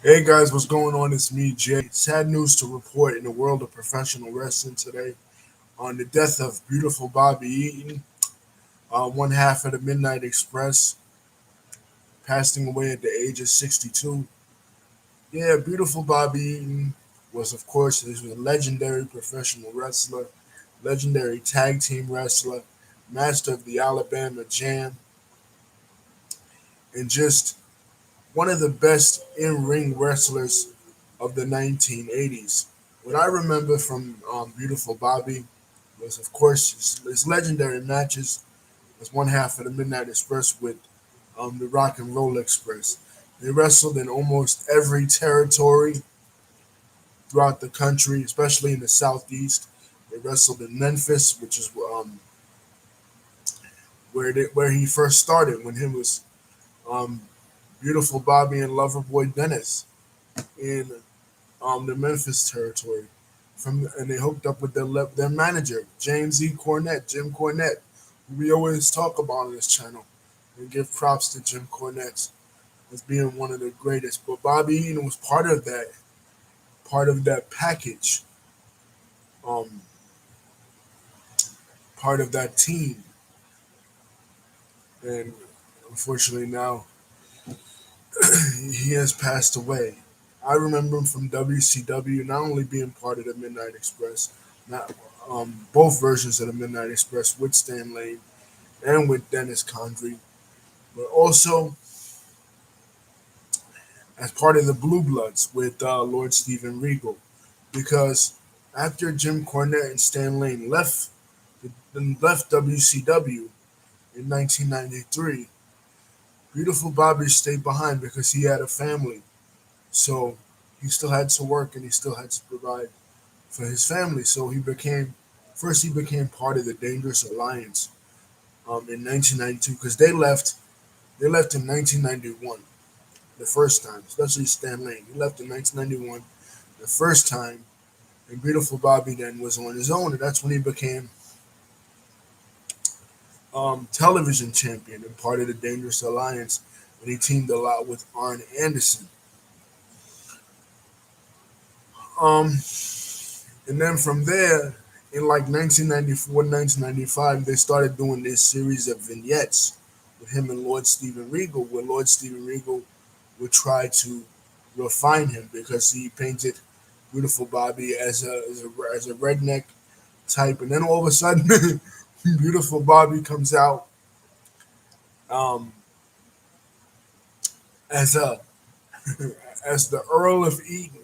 Hey guys, what's going on? It's me, Jay. Sad news to report in the world of professional wrestling today on the death of beautiful Bobby Eaton, one half of the Midnight Express, passing away at the age of 62. Yeah, beautiful Bobby Eaton was, of course, he was a legendary professional wrestler, legendary tag team wrestler, master of the Alabama Jam, and just one of the best in ring wrestlers of the 1980s. What I remember from Beautiful Bobby was, of course, his legendary matches as one half of the Midnight Express with the Rock and Roll Express. They wrestled in almost every territory throughout the country, especially in the Southeast. They wrestled in Memphis, which is where he first started when he was um, Beautiful Bobby and Loverboy Dennis in the Memphis territory. And they hooked up with their manager, James E. Cornette, Jim Cornette, who we always talk about on this channel and give props to Jim Cornette as being one of the greatest. But Bobby Eaton was part of that package, um, part of that team. And unfortunately now he has passed away. I remember him from WCW, not only being part of the Midnight Express, not both versions of the Midnight Express with Stan Lane and with Dennis Condrey, but also as part of the Blue Bloods with Lord Steven Regal. Because after Jim Cornette and Stan Lane left WCW in 1993, Beautiful Bobby stayed behind because he had a family. So he still had to work and he still had to provide for his family. So he became part of the Dangerous Alliance in 1992 because they left in 1991 the first time, especially Stan Lane. He left in 1991 the first time, and Beautiful Bobby then was on his own, and that's when he became television champion and part of the Dangerous Alliance, and he teamed a lot with Arn Anderson. Um, and then from there, in like 1994, 1995, they started doing this series of vignettes with him and Lord Steven Regal, where Lord Steven Regal would try to refine him because he painted Beautiful Bobby as a redneck type, and then all of a sudden, Beautiful Bobby comes out um, as a as the Earl of Eaton,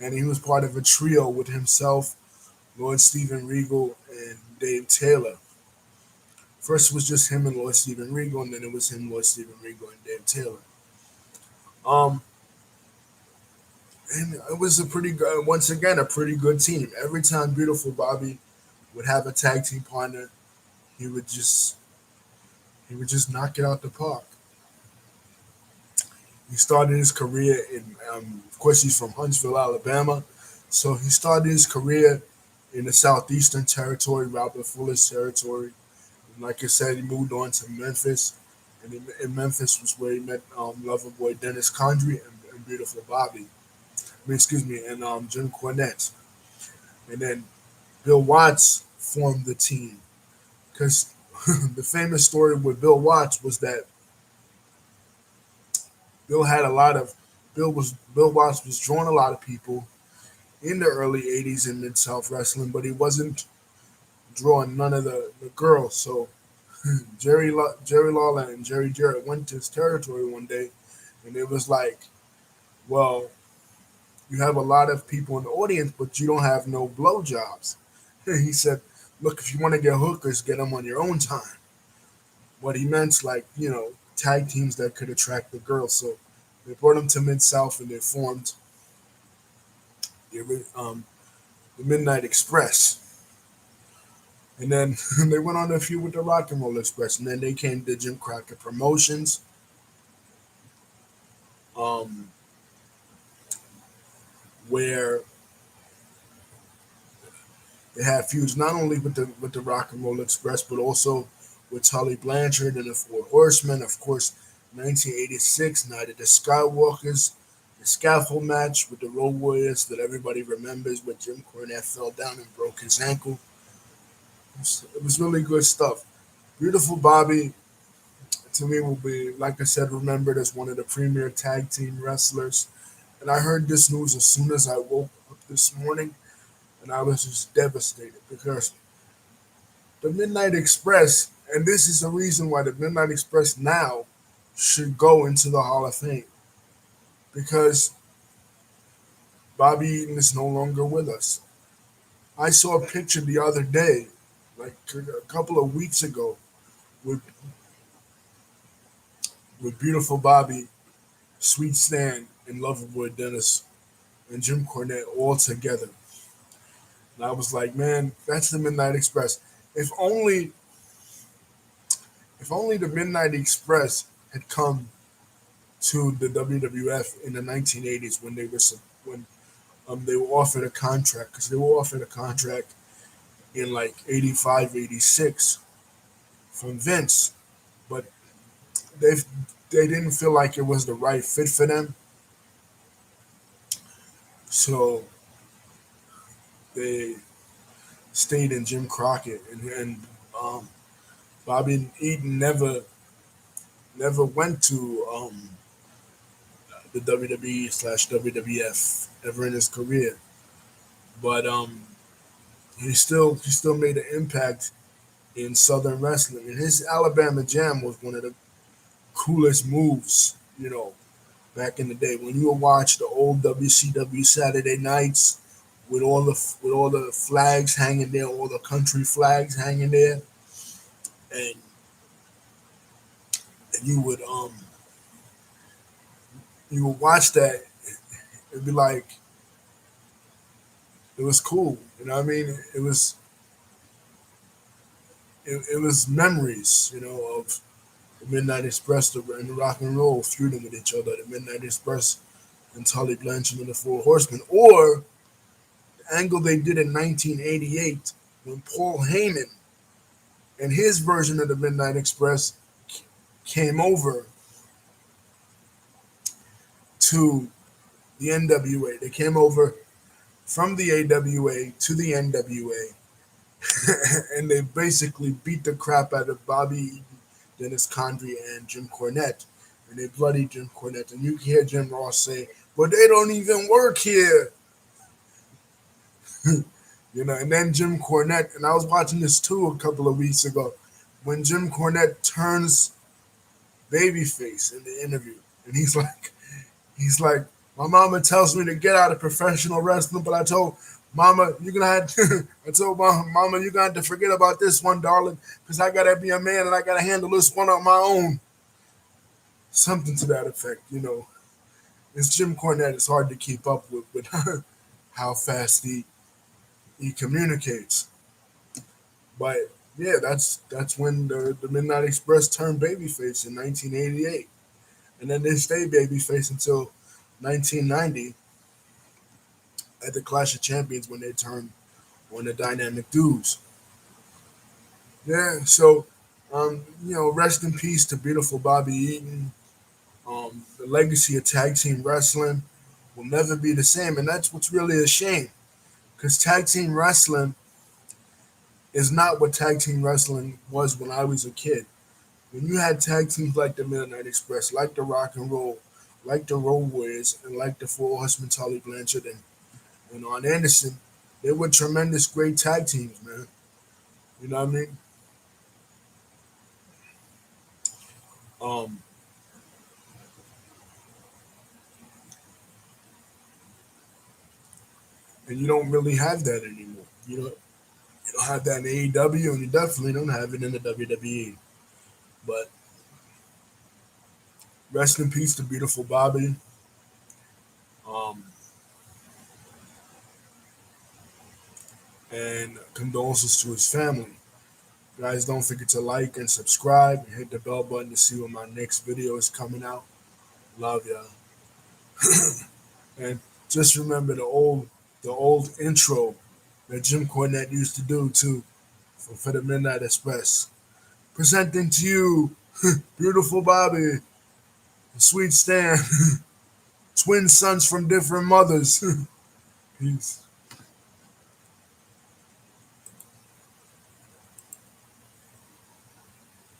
and he was part of a trio with himself, Lord Steven Regal, and Dave Taylor. First it was just him and Lord Steven Regal, and then it was him, Lord Steven Regal, and Dave Taylor. Um, and it was a pretty good, once again, a pretty good team. Every time Beautiful Bobby would have a tag team partner, he would just he would just knock it out the park. He started his career of course, he's from Huntsville, Alabama, so he started his career in the southeastern territory, Robert Fuller's territory. And like I said, he moved on to Memphis, and in Memphis was where he met Loverboy Dennis Condrey and Beautiful Bobby. I mean, excuse me, and Jim Cornette. And then Bill Watts formed the team because the famous story with Bill Watts was that Bill had a lot of Bill Watts was drawing a lot of people in the early '80s in Mid South wrestling, but he wasn't drawing none of the girls. So Jerry Lawler and Jerry Jarrett went to his territory one day, and it was like, well, you have a lot of people in the audience, but you don't have no blowjobs. He said, look, if you want to get hookers, get them on your own time. What he meant, like, tag teams that could attract the girls. So they brought them to Mid South and they formed the, the Midnight Express. And then they went on a feud with the Rock and Roll Express. And then they came to Jim Crockett Promotions, um, where they had feuds not only with the Rock and Roll Express, but also with Tully Blanchard and the Four Horsemen. Of course, 1986, Night of the Skywalkers. The scaffold match with the Road Warriors that everybody remembers, where Jim Cornette fell down and broke his ankle. It was really good stuff. Beautiful Bobby, to me, will be, like I said, remembered as one of the premier tag team wrestlers. And I heard this news as soon as I woke up this morning, and I was just devastated because the Midnight Express, and this is the reason why the Midnight Express now should go into the Hall of Fame, because Bobby Eaton is no longer with us. I saw a picture the other day, like a couple of weeks ago, with beautiful Bobby, Sweet Stan, and Loverboy Dennis and Jim Cornette all together. And I was like, man, that's the Midnight Express. If only, if only the Midnight Express had come to the WWF in the 1980s when they were offered a contract, because they were offered a contract in like 85, 86 from Vince, but they they didn't feel like it was the right fit for them, so they stayed in Jim Crockett, and um, Bobby Eaton never went to the WWE / WWF ever in his career, but he still made an impact in Southern wrestling, and his Alabama Jam was one of the coolest moves, back in the day when you would watch the old WCW Saturday nights with all the flags hanging there, all the country flags hanging there, and you would watch that. It'd be like it was cool, you know what I mean? It was memories, of the Midnight Express and the Rock and Roll feuding with each other, the Midnight Express and Tully Blanchard and the Four Horsemen, or the angle they did in 1988 when Paul Heyman and his version of the Midnight Express came over to the NWA. They came over from the AWA to the NWA, and they basically beat the crap out of Bobby Eaton, Dennis Condrey, and Jim Cornette. And they bloodied Jim Cornette. And you can hear Jim Ross say, "But they don't even work here." And then Jim Cornette, and I was watching this too a couple of weeks ago, when Jim Cornette turns babyface in the interview, and he's like, my mama tells me to get out of professional wrestling, but I told Mama, you're gonna have to, I told Mama, you're gonna have to forget about this one, darling, because I gotta be a man and I gotta handle this one on my own. Something to that effect. It's Jim Cornette. It's hard to keep up with how fast he communicates. But yeah, that's when the Midnight Express turned babyface in 1988, and then they stayed babyface until 1990 at the Clash of Champions when they turned on the Dynamic Dudes. Yeah, so rest in peace to beautiful Bobby Eaton. The legacy of tag team wrestling will never be the same, and that's what's really a shame, because tag team wrestling is not what tag team wrestling was when I was a kid. When you had tag teams like the Midnight Express, like the Rock and Roll, like the Road Warriors, and like the Four Horsemen, Tully Blanchard and Arn Anderson, they were tremendous, great tag teams, man. You know what I mean? Um, and you don't really have that anymore. You don't have that in AEW, and you definitely don't have it in the WWE. But rest in peace to beautiful Bobby. Um, and condolences to his family. Guys, don't forget to like and subscribe and hit the bell button to see when my next video is coming out. Love y'all. And just remember the old intro that Jim Cornette used to do too for the Midnight Express. Presenting to you, beautiful Bobby, Sweet Stan. twin sons from different mothers. Peace.